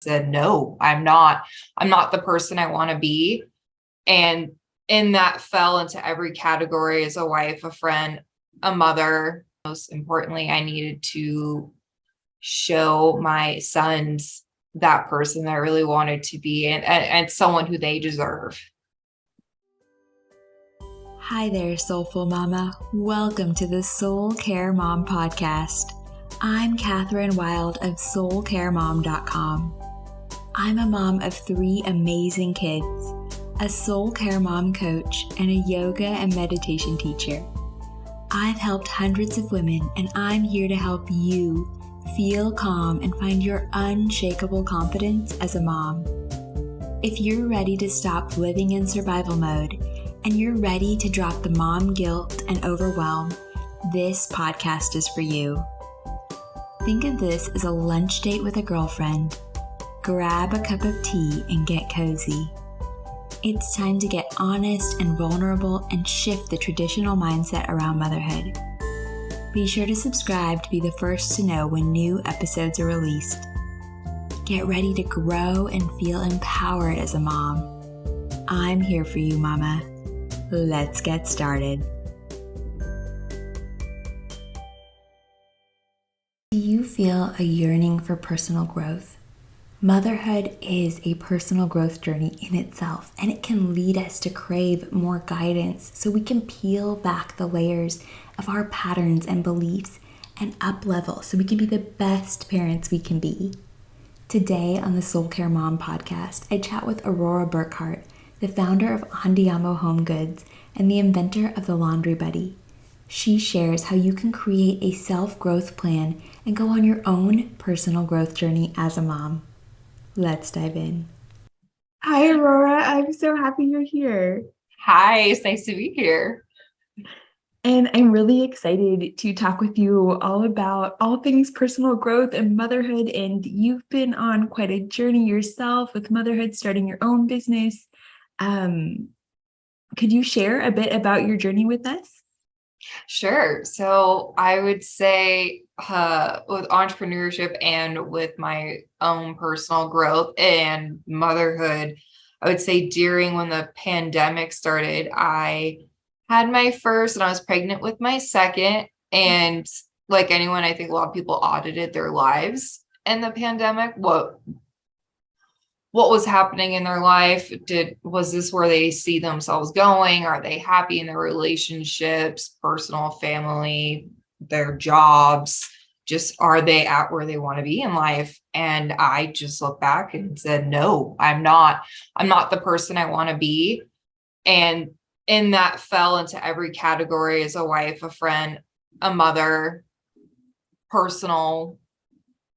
said, no, I'm not the person I want to be. And in that fell into every category as a wife, a friend, a mother. Most importantly, I needed to show my sons that person that I really wanted to be and someone who they deserve. Hi there, Soulful Mama. Welcome to the Soul Care Mom podcast. I'm Catherine Wilde of soulcaremom.com. I'm a mom of 3 amazing kids, a soul care mom coach, and a yoga and meditation teacher. I've helped hundreds of women, and I'm here to help you feel calm and find your unshakable confidence as a mom. If you're ready to stop living in survival mode and you're ready to drop the mom guilt and overwhelm, this podcast is for you. Think of this as a lunch date with a girlfriend. Grab a cup of tea and get cozy. It's time to get honest and vulnerable and shift the traditional mindset around motherhood. Be sure to subscribe to be the first to know when new episodes are released. Get ready to grow and feel empowered as a mom. I'm here for you, Mama. Let's get started. Do you feel a yearning for personal growth? Motherhood is a personal growth journey in itself, and it can lead us to crave more guidance so we can peel back the layers of our patterns and beliefs and uplevel so we can be the best parents we can be. Today on the Soul Care Mom podcast, I chat with Aurora Burkhart, the founder of Andiamo Home Goods and the inventor of the Laundry Buddy. She shares how you can create a self-growth plan and go on your own personal growth journey as a mom. Let's dive in. Hi, Aurora. I'm so happy you're here. Hi, it's nice to be here. And I'm really excited to talk with you all about all things personal growth and motherhood. And you've been on quite a journey yourself with motherhood, starting your own business. Could you share a bit about your journey with us? Sure. So I would say with entrepreneurship and with my own personal growth and motherhood, I would say during when the pandemic started, I had my first and I was pregnant with my second. And like anyone, I think a lot of people audited their lives in the pandemic. What was happening in their life? Was this where they see themselves going? Are they happy in their relationships, personal, family, their jobs? Just are they at where they want to be in life? And I just looked back and said, no, I'm not the person I want to be. And in that fell into every category as a wife, a friend, a mother, personal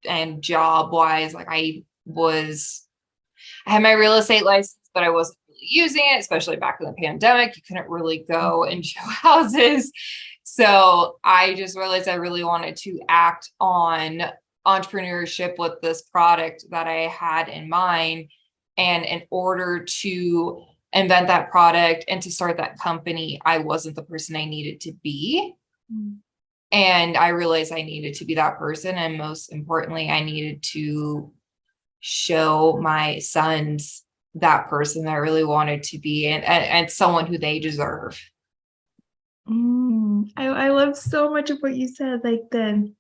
and job wise. Like I had my real estate license, but I wasn't really using it, especially back in the pandemic. You couldn't really go and show houses. So I just realized I really wanted to act on entrepreneurship with this product that I had in mind. And in order to invent that product and to start that company, I wasn't the person I needed to be. And I realized I needed to be that person. And most importantly, I needed to show my sons that person that I really wanted to be and someone who they deserve. I love so much of what you said, like the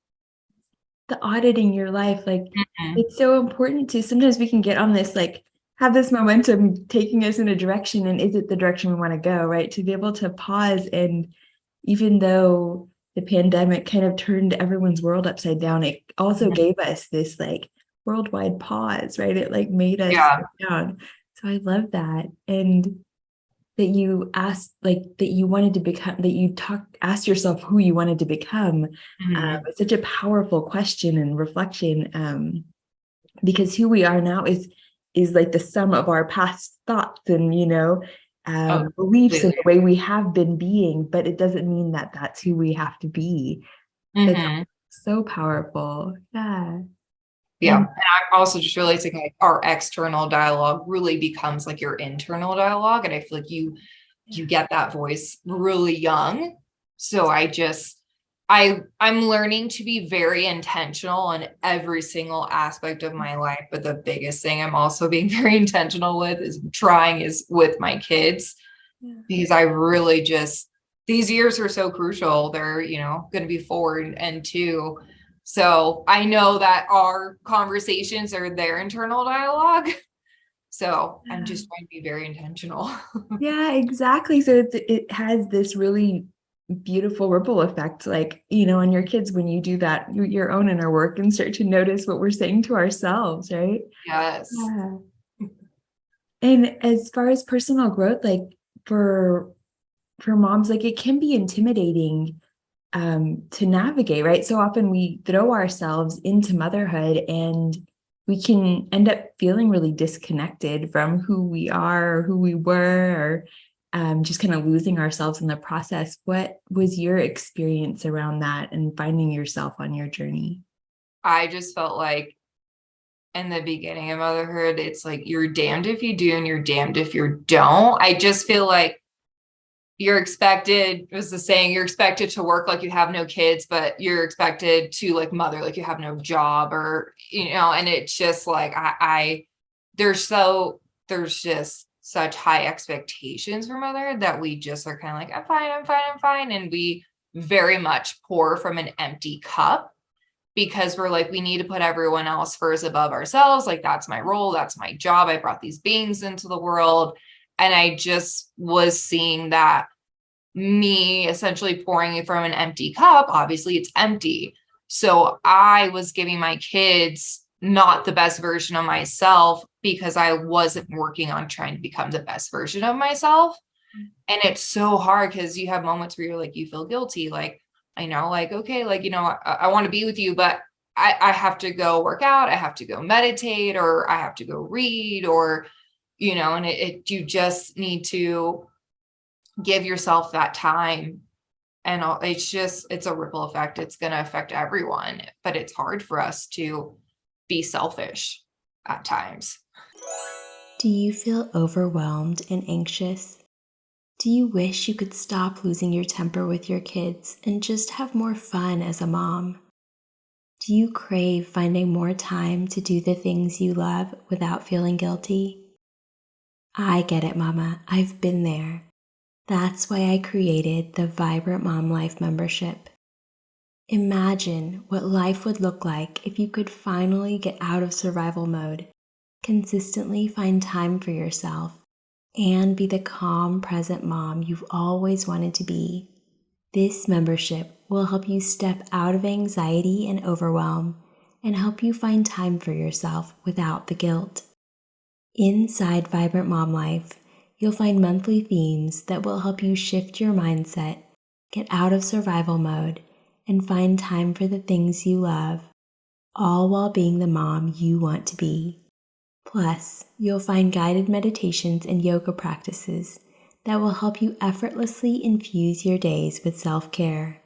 auditing your life. Like It's so important to, sometimes we can get on this, like have this momentum taking us in a direction, and is it the direction we want to go, right? To be able to pause, and even though the pandemic kind of turned everyone's world upside down, it also gave us this like worldwide pause, right? It like made us slow down. So I love that. And that you asked, like that you wanted to become, that you asked yourself who you wanted to become. It's such a powerful question and reflection, because who we are now is like the sum of our past thoughts and, beliefs and the way we have been being, but it doesn't mean that that's who we have to be. That's so powerful. Yeah. And I'm also just realizing like our external dialogue really becomes like your internal dialogue. And I feel like you get that voice really young. So I just I'm learning to be very intentional in every single aspect of my life. But the biggest thing I'm also being very intentional with is with my kids, because I really just, these years are so crucial. They're, going to be 4 and 2. So I know that our conversations are their internal dialogue. So I'm just trying to be very intentional. Yeah, exactly. So it has this really beautiful ripple effect, like, on your kids when you do that, your own inner work and start to notice what we're saying to ourselves, right? Yes. Yeah. And as far as personal growth, like for moms, like it can be intimidating to navigate, right? So often we throw ourselves into motherhood and we can end up feeling really disconnected from who we are, or who we were, or just kind of losing ourselves in the process. What was your experience around that and finding yourself on your journey? I just felt like in the beginning of motherhood, it's like you're damned if you do and you're damned if you don't. I just feel like you're expected, was the saying, you're expected to work like you have no kids, but you're expected to like mother like you have no job, or and it's just like there's just such high expectations for mother that we just are kind of like, I'm fine. And we very much pour from an empty cup, because we're like, we need to put everyone else first above ourselves. Like, that's my role, that's my job. I brought these beings into the world. And I just was seeing that me essentially pouring it from an empty cup. Obviously, it's empty. So I was giving my kids not the best version of myself because I wasn't working on trying to become the best version of myself. And it's so hard because you have moments where you're like, you feel guilty. Like, I know, like, okay, like, I want to be with you, but I have to go work out. I have to go meditate, or I have to go read, or, and you just need to give yourself that time. And it's a ripple effect. It's going to affect everyone, but it's hard for us to be selfish at times. Do you feel overwhelmed and anxious? Do you wish you could stop losing your temper with your kids and just have more fun as a mom? Do you crave finding more time to do the things you love without feeling guilty? I get it, Mama. I've been there. That's why I created the Vibrant Mom Life membership. Imagine what life would look like if you could finally get out of survival mode, consistently find time for yourself, and be the calm, present mom you've always wanted to be. This membership will help you step out of anxiety and overwhelm and help you find time for yourself without the guilt. Inside Vibrant Mom Life, you'll find monthly themes that will help you shift your mindset, get out of survival mode, and find time for the things you love, all while being the mom you want to be. Plus, you'll find guided meditations and yoga practices that will help you effortlessly infuse your days with self-care.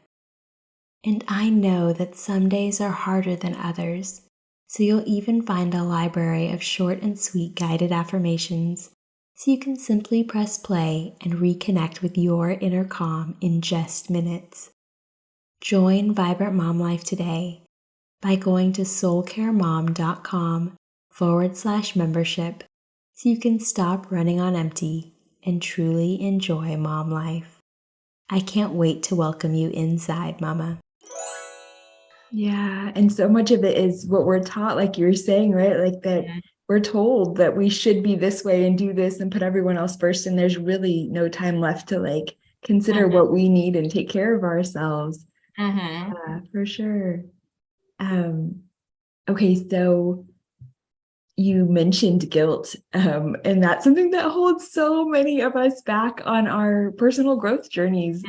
And I know that some days are harder than others, so you'll even find a library of short and sweet guided affirmations, so you can simply press play and reconnect with your inner calm in just minutes. Join Vibrant Mom Life today by going to soulcaremom.com/membership so you can stop running on empty and truly enjoy mom life. I can't wait to welcome you inside, Mama. Yeah, and so much of it is what we're taught, like you were saying, right? Like that we're told that we should be this way and do this and put everyone else first, and there's really no time left to like consider what we need and take care of ourselves. Yeah, for sure. Okay, so you mentioned guilt, and that's something that holds so many of us back on our personal growth journeys,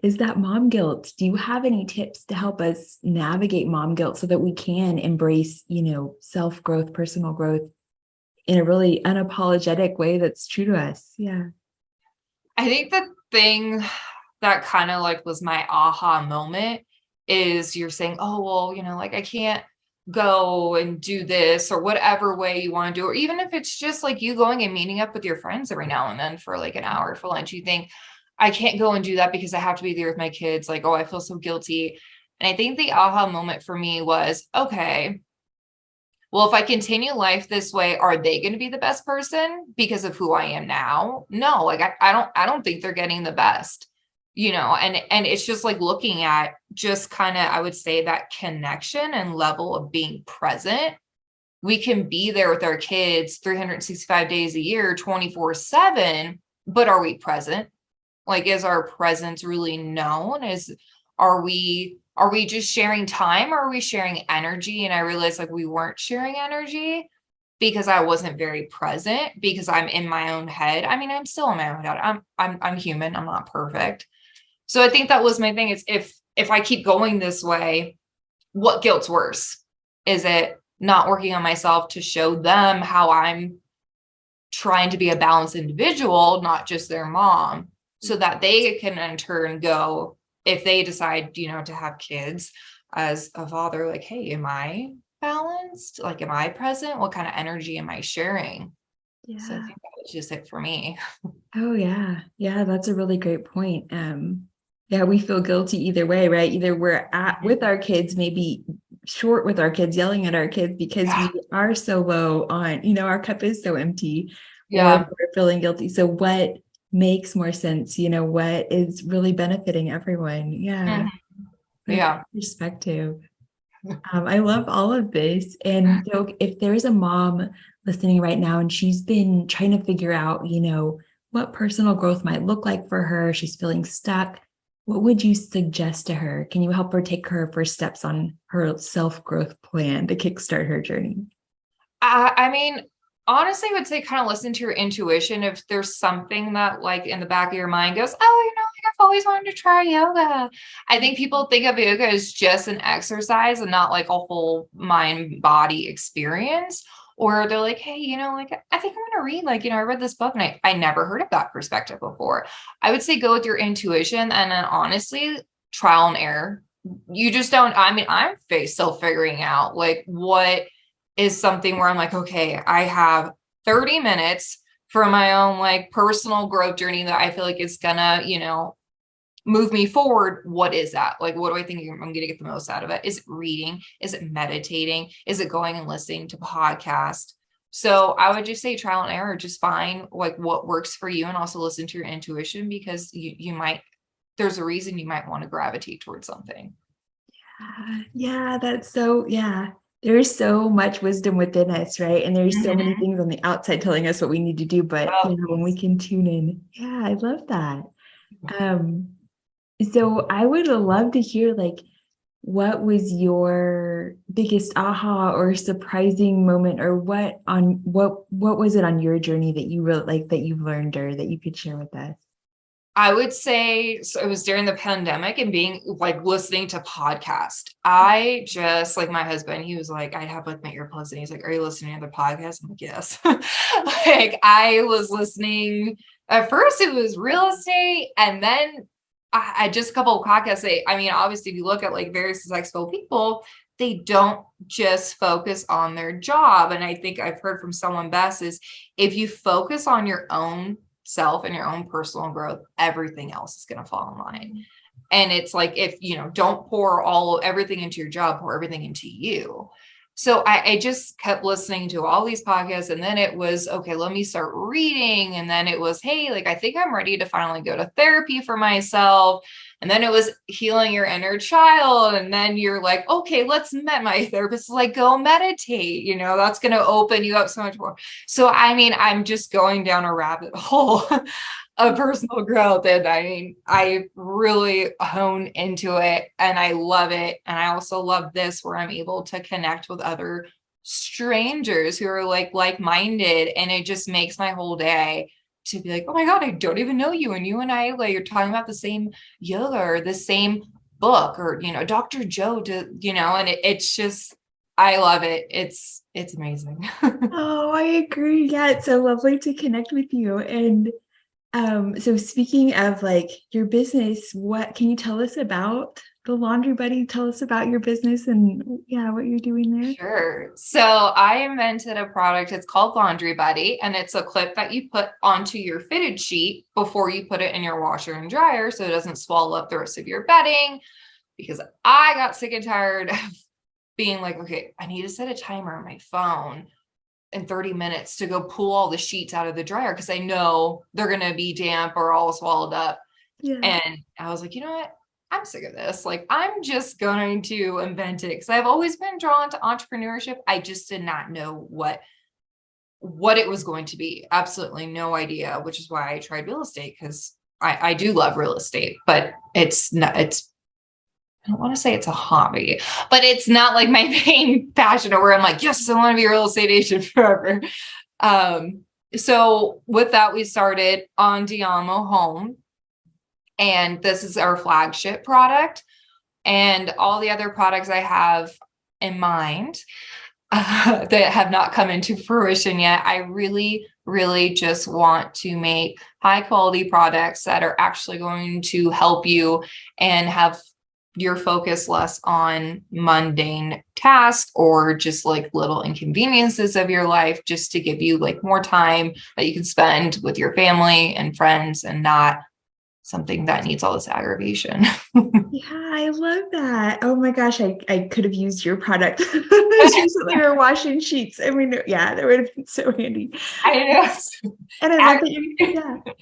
is that mom guilt. Do you have any tips to help us navigate mom guilt so that we can embrace, self-growth, personal growth in a really unapologetic way that's true to us? Yeah. I think the thing that kind of like was my aha moment is you're saying, oh, well, like I can't go and do this, or whatever way you want to do, or even if it's just like you going and meeting up with your friends every now and then for like an hour for lunch, you think, I can't go and do that because I have to be there with my kids. Like, oh, I feel so guilty. And I think the aha moment for me was, okay, well, if I continue life this way, are they going to be the best person because of who I am now? No, like I don't think they're getting the best, and it's just like looking at just kind of, I would say, that connection and level of being present. We can be there with our kids 365 days a year, 24/7, but are we present? Like, is our presence really known? Are we just sharing time, or are we sharing energy? And I realized like we weren't sharing energy because I wasn't very present, because I'm in my own head. I mean, I'm still in my own head. I'm human. I'm not perfect. So I think that was my thing. It's if I keep going this way, what guilt's worse? Is it not working on myself to show them how I'm trying to be a balanced individual, not just their mom, so that they can in turn go, if they decide, to have kids, as a father, like, hey, am I balanced? Like, am I present? What kind of energy am I sharing? Yeah. So I think that was just it for me. Oh yeah. Yeah, that's a really great point. Yeah, we feel guilty either way, right? Either we're with our kids, maybe short with our kids, yelling at our kids because we are so low on, our cup is so empty, or we're feeling guilty. So what makes more sense? What is really benefiting everyone? Yeah. Yeah. Perspective. I love all of this. And so if there's a mom listening right now and she's been trying to figure out, what personal growth might look like for her, she's feeling stuck, what would you suggest to her? Can you help her take her first steps on her self-growth plan to kickstart her journey? I mean, honestly, I would say kind of listen to your intuition. If there's something that like in the back of your mind goes, oh, like I've always wanted to try yoga. I think people think of yoga as just an exercise and not like a whole mind body experience. Or they're like, hey, like, I think I'm going to read, like, I read this book and I never heard of that perspective before. I would say go with your intuition, and then honestly, trial and error. You just don't, I mean, I'm still figuring out like what is something where I'm like, okay, I have 30 minutes for my own like personal growth journey that I feel like is gonna, move me forward. What is that? Like, what do I think I'm going to get the most out of it? Is it reading? Is it meditating? Is it going and listening to podcasts? So I would just say trial and error, just find like what works for you, and also listen to your intuition, because there's a reason you might want to gravitate towards something. Yeah, there's so much wisdom within us, right? And there's so many things on the outside telling us what we need to do, but when we can tune in. Yeah, I love that. So I would love to hear like, what was your biggest aha or surprising moment, or what was it on your journey that you really like, that you've learned or that you could share with us? I would say, so it was during the pandemic and being like listening to podcast. I just, like, my husband, he was like, I'd have like my earplugs and he's like, are you listening to the podcast? I'm like, yes. Like, I was listening. At first it was real estate, and then I just a couple of podcasts. I mean, obviously if you look at like very successful people, they don't just focus on their job. And I think I've heard from someone best is, if you focus on your own self and your own personal growth, everything else is going to fall in line. And it's like, if don't pour everything into your job, pour everything into you. So I just kept listening to all these podcasts, and then it was, okay, let me start reading. And then it was, hey, like, I think I'm ready to finally go to therapy for myself. And then it was healing your inner child. And then you're like, okay, let's met my therapist, like, go meditate, that's going to open you up so much more. So, I mean, I'm just going down a rabbit hole of personal growth. And I mean, I really hone into it and I love it. And I also love this, where I'm able to connect with other strangers who are like-minded. And it just makes my whole day to be like, oh my God, I don't even know you. And you and I, like, you're talking about the same yoga or the same book, or, Dr. Joe, and it's just, I love it. It's amazing. Oh, I agree. Yeah, it's so lovely to connect with you. And so speaking of like your business, what can you tell us about the Laundry Buddy. Tell us about your business and what you're doing there. Sure. So I invented a product. It's called Laundry Buddy, and it's a clip that you put onto your fitted sheet before you put it in your washer and dryer so it doesn't swallow up the rest of your bedding. Because I got sick and tired of being like, okay, I need to set a timer on my phone in 30 minutes to go pull all the sheets out of the dryer because I know they're going to be damp or all swallowed up. Yeah. And I was like, you know what? I'm sick of this. Like, I'm just going to invent it because I've always been drawn to entrepreneurship. I just did not know what it was going to be. Absolutely no idea, which is why I tried real estate because I do love real estate, but I don't want to say it's a hobby, but it's not like my main passion or where I'm like, yes, I want to be a real estate agent forever. So with that, we started Andiamo Home. And this is our flagship product. And all the other products I have in mind that have not come into fruition yet. I really, really just want to make high quality products that are actually going to help you and have your focus less on mundane tasks or just like little inconveniences of your life, just to give you like more time that you can spend with your family and friends and not something that needs all this aggravation. Yeah, I love that. Oh my gosh, I could have used your product. Just recently we were washing sheets. I mean, yeah, that would have been so handy. I know. And I love that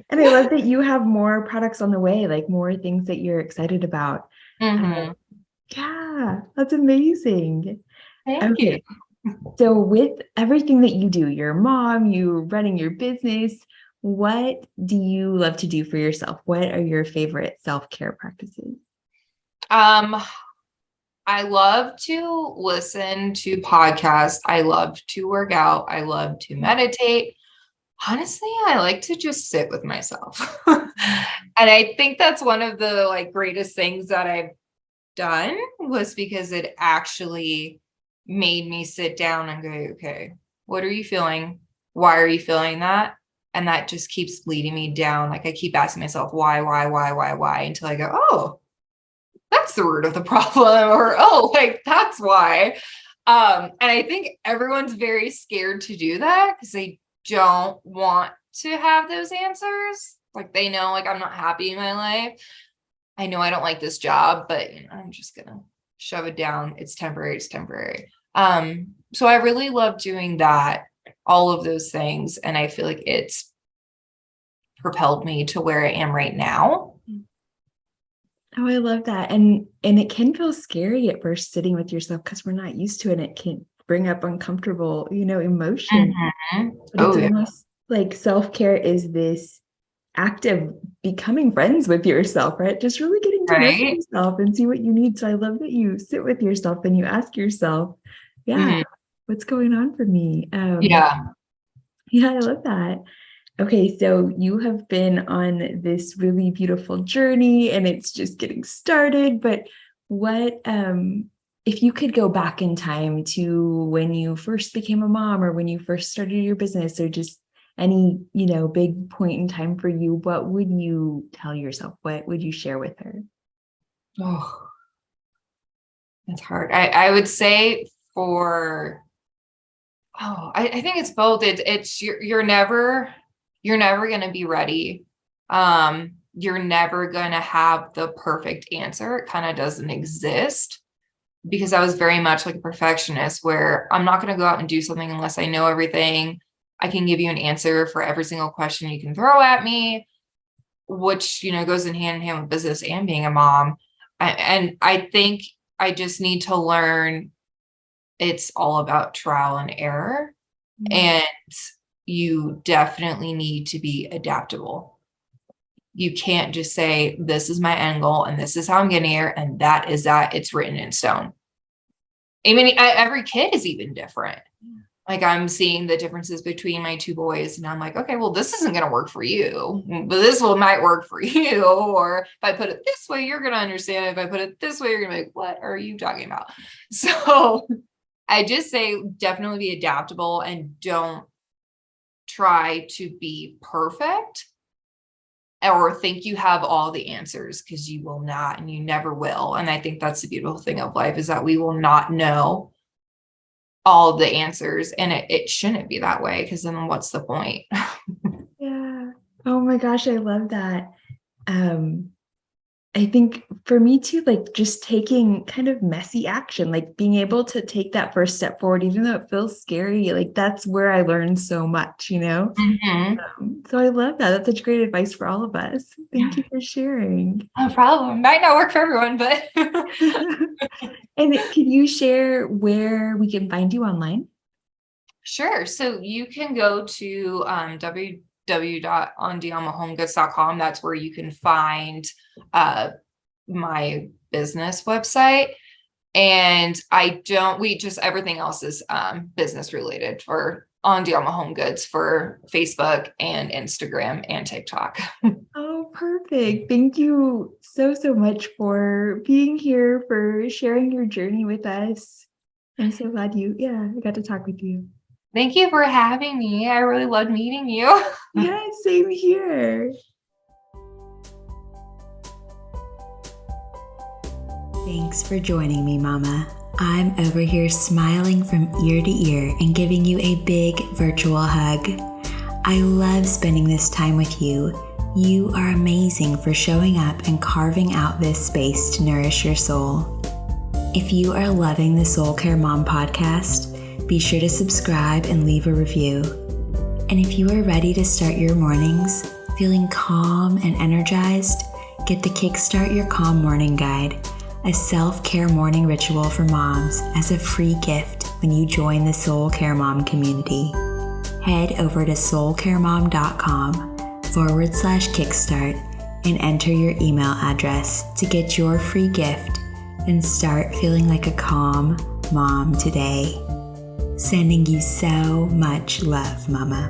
and I love that you have more products on the way, like more things that you're excited about. Mm-hmm. Yeah, that's amazing. Thank you. So with everything that you do, you're a mom, you're running your business, what do you love to do for yourself? What are your favorite self-care practices? I love to listen to podcasts. I love to work out. I love to meditate. Honestly, I like to just sit with myself. And I think that's one of the like greatest things that I've done was because it actually made me sit down and go, okay, what are you feeling? Why are you feeling that? And that just keeps leading me down. Like I keep asking myself, why, until I go, oh, that's the root of the problem. Or, oh, like that's why. And I think everyone's very scared to do that because they don't want to have those answers. Like they know, like I'm not happy in my life. I know I don't like this job, but I'm just going to shove it down. It's temporary. So I really love doing that, all of those things. And I feel like it's propelled me to where I am right now. Oh, I love that. And it can feel scary at first sitting with yourself because we're not used to it. And it can bring up uncomfortable, emotion. Mm-hmm. But it's almost like self-care is this act of becoming friends with yourself, right? Just really getting to know yourself and see what you need. So I love that you sit with yourself and you ask yourself, what's going on for me? Yeah, I love that. Okay, so you have been on this really beautiful journey and it's just getting started, but what, if you could go back in time to when you first became a mom or when you first started your business or just any, big point in time for you, what would you tell yourself? What would you share with her? Oh, that's hard. I would say I think it's both. It's you're never going to be ready. You're never going to have the perfect answer. It kind of doesn't exist because I was very much like a perfectionist where I'm not going to go out and do something unless I know everything. I can give you an answer for every single question you can throw at me, which, goes in hand with business and being a mom. And I think I just need to learn it's all about trial and error. Mm-hmm. And you definitely need to be adaptable. You can't just say, this is my end goal and this is how I'm getting here. And that is that. It's written in stone. I mean, every kid is even different. Like I'm seeing the differences between my two boys and I'm like, okay, well, this isn't going to work for you, but this might work for you. Or if I put it this way, you're going to understand it. If I put it this way, you're going to be like, what are you talking about? So I just say definitely be adaptable and don't try to be perfect or think you have all the answers, because you will not, and you never will. And I think that's the beautiful thing of life, is that we will not know all the answers, and it shouldn't be that way, because then what's the point? Yeah. Oh my gosh, I love that. I think for me too, like just taking kind of messy action, like being able to take that first step forward, even though it feels scary, like that's where I learned so much, Mm-hmm. So I love that. That's such great advice for all of us. Thank you for sharing. No problem. Might not work for everyone, but And can you share where we can find you online? sure. So you can go to www.andiamohomegoods.com. That's where you can find my business website. And everything else is business related for Andiamo Home Goods for Facebook and Instagram and TikTok. Oh, perfect. Thank you so much for being here, for sharing your journey with us. I'm so glad I got to talk with you. Thank you for having me. I really loved meeting you. Yeah, same here. Thanks for joining me, Mama. I'm over here smiling from ear to ear and giving you a big virtual hug. I love spending this time with you. You are amazing for showing up and carving out this space to nourish your soul. If you are loving the Soul Care Mom podcast, be sure to subscribe and leave a review. And if you are ready to start your mornings feeling calm and energized, get the Kickstart Your Calm Morning Guide, a self-care morning ritual for moms, as a free gift when you join the Soul Care Mom community. Head over to soulcaremom.com/kickstart and enter your email address to get your free gift and start feeling like a calm mom today. Sending you so much love, Mama.